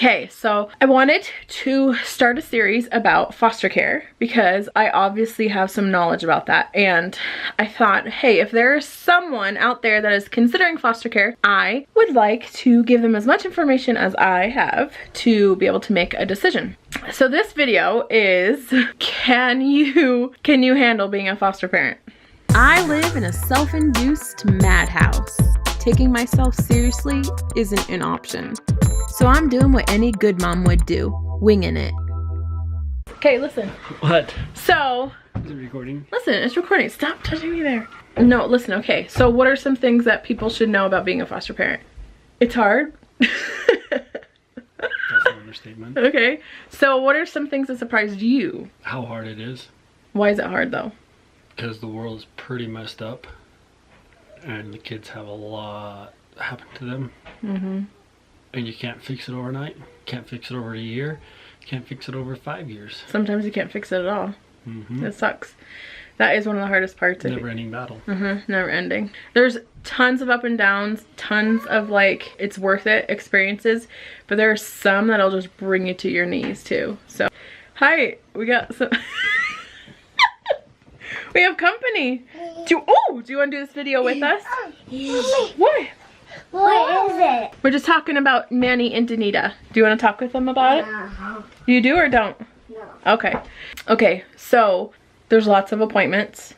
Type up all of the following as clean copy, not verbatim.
Okay, so I wanted to start a series about foster care because I obviously have some knowledge about that, and I thought, hey, if there's someone out there that is considering foster care, I would like to give them as much information as I have to be able to make a decision. So this video is, can you handle being a foster parent? I live in a self-induced madhouse. Taking myself seriously isn't an option. So I'm doing what any good mom would do, winging it. Okay, listen. What? So... Is it recording? Listen, it's recording. Stop touching me there. No, listen, okay. So what are some things that people should know about being a foster parent? It's hard. That's an understatement. Okay. So what are some things that surprised you? How hard it is. Why is it hard though? Because the world is pretty messed up. And the kids have a lot happen to them. Mm-hmm. And you can't fix it overnight. Can't fix it over a year. Can't fix it over 5 years. Sometimes you can't fix it at all. Mm-hmm. It sucks. That is one of the hardest parts. Never-ending battle. Mm-hmm. Never ending. There's tons of up and downs, tons of like it's worth it experiences, but there are some that'll just bring you to your knees too. So, hi, we got some. We have company. Do you want to do this video with us? What? What is it? We're just talking about Manny and Danita. Do you want to talk with them about it? No. You do or don't? No. Okay. Okay, so there's lots of appointments.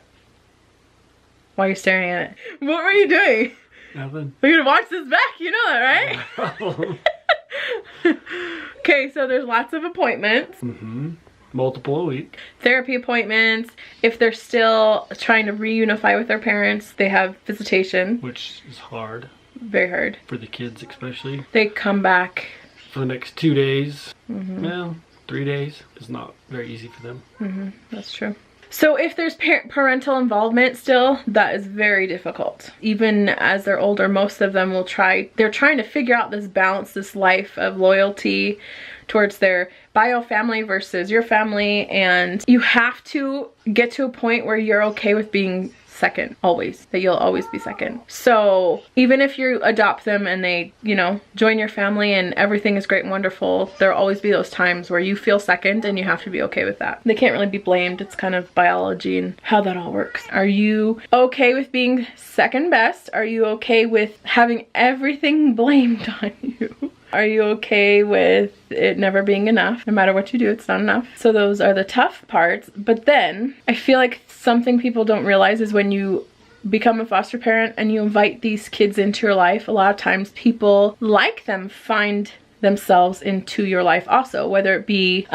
Why are you staring at it? What were you doing? Nothing. We're gonna watch this back, you know that, right? Okay, so there's lots of appointments. Mm-hmm. Multiple a week. Therapy appointments. If they're still trying to reunify with their parents, they have visitation. Which is hard. Very hard. For the kids especially. They come back. For the next 2 days. Mm-hmm. Well, 3 days. It's not very easy for them. Mm-hmm. That's true. So if there's parental involvement still, that is very difficult. Even as they're older, most of them will they're trying to figure out this balance, this life of loyalty towards their bio family versus your family, and you have to get to a point where you're okay with being second, always, that you'll always be second. So even if you adopt them and they, you know, join your family and everything is great and wonderful, there'll always be those times where you feel second and you have to be okay with that. They can't really be blamed. It's kind of biology and how that all works. Are you okay with being second best? Are you okay with having everything blamed on you? Are you okay with it never being enough? No matter what you do, it's not enough. So those are the tough parts. But then I feel like something people don't realize is when you become a foster parent and you invite these kids into your life, a lot of times people like them find themselves into your life also, whether it be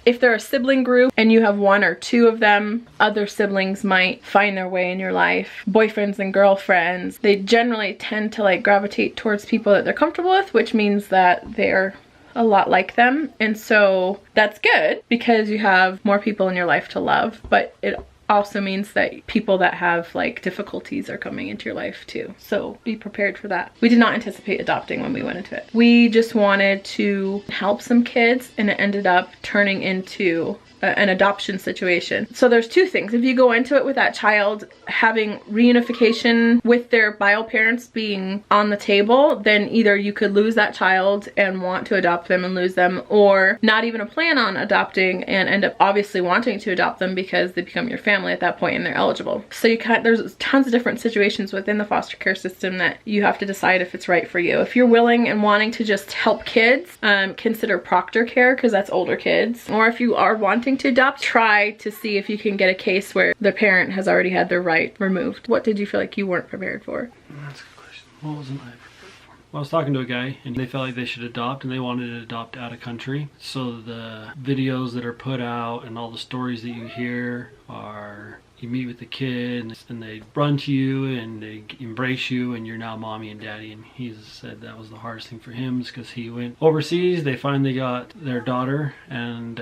if they're a sibling group and you have 1 or 2 of them, other siblings might find their way in your life. Boyfriends and girlfriends, they generally tend to like gravitate towards people that they're comfortable with, which means that they're a lot like them, and so that's good because you have more people in your life to love, but it also means that people that have like difficulties are coming into your life too. So be prepared for that. We did not anticipate adopting when we went into it. We just wanted to help some kids, and it ended up turning into an adoption situation. So there's 2 things. If you go into it with that child having reunification with their bio parents being on the table, then either you could lose that child and want to adopt them and lose them, or not even a plan on adopting and end up obviously wanting to adopt them because they become your family at that point and they're eligible. So you can't, there's tons of different situations within the foster care system that you have to decide if it's right for you. If you're willing and wanting to just help kids, consider proctor care because that's older kids. Or if you are wanting to adopt, try to see if you can get a case where the parent has already had their right removed. What did you feel like you weren't prepared for? That's a good question. What wasn't I prepared for? Well, I was talking to a guy and they felt like they should adopt, and they wanted to adopt out of country. So the videos that are put out and all the stories that you hear are, you meet with the kid and they run to you and they embrace you and you're now mommy and daddy. And he said that was the hardest thing for him, because he went overseas. They finally got their daughter, and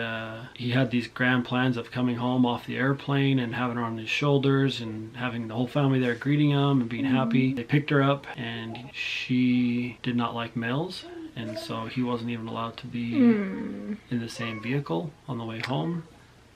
he had these grand plans of coming home off the airplane and having her on his shoulders and having the whole family there greeting him and being happy. They picked her up and she did not like males, and so he wasn't even allowed to be in the same vehicle on the way home.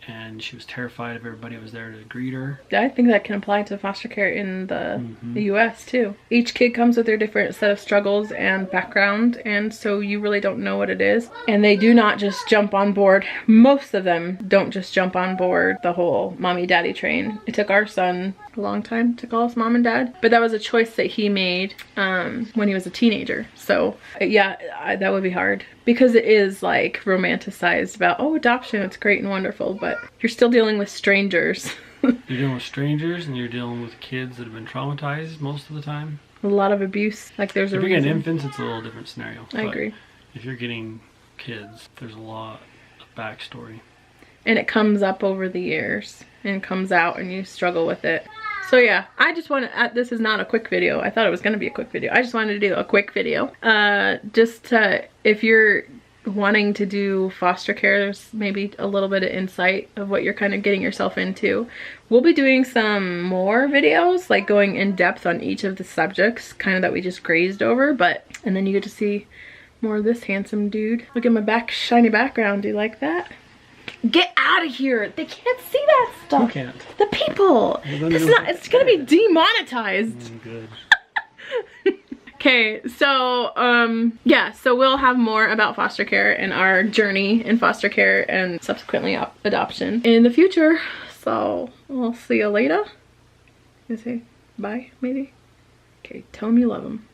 and she was terrified if everybody was there to greet her. I think that can apply to foster care in the US too. Each kid comes with their different set of struggles and background, and so you really don't know what it is. And they do not just jump on board. Most of them don't just jump on board the whole mommy daddy train. It took our son a long time to call us mom and dad, but that was a choice that he made when he was a teenager. So yeah, that would be hard, because it is like romanticized about, oh, adoption, it's great and wonderful, but you're still dealing with strangers. You're dealing with strangers, and you're dealing with kids that have been traumatized most of the time. A lot of abuse. Like there's a If you're reason. getting infants, it's a little different scenario. I agree. If you're getting kids, there's a lot of backstory. And it comes up over the years and comes out, and you struggle with it. So yeah, I just want to, this is not a quick video. I thought it was going to be a quick video. I just wanted to do a quick video. Just to, if you're wanting to do foster care, there's maybe a little bit of insight of what you're kind of getting yourself into. We'll be doing some more videos, like going in depth on each of the subjects, kind of that we just grazed over, and then you get to see more of this handsome dude. Look at my shiny background. Do you like that? Get out of here! They can't see that stuff. Who can't? The people. It's gonna be demonetized. Good. Okay, so yeah, so we'll have more about foster care and our journey in foster care and subsequently adoption in the future. So we'll see you later. You say bye, maybe. Okay, tell him you love him.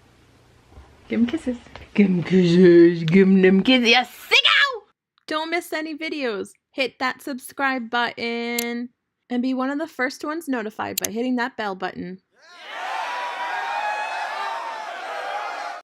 Give him kisses. Give him kisses. Give him them kisses. You sicko! Don't miss any videos. Hit that subscribe button and be one of the first ones notified by hitting that bell button.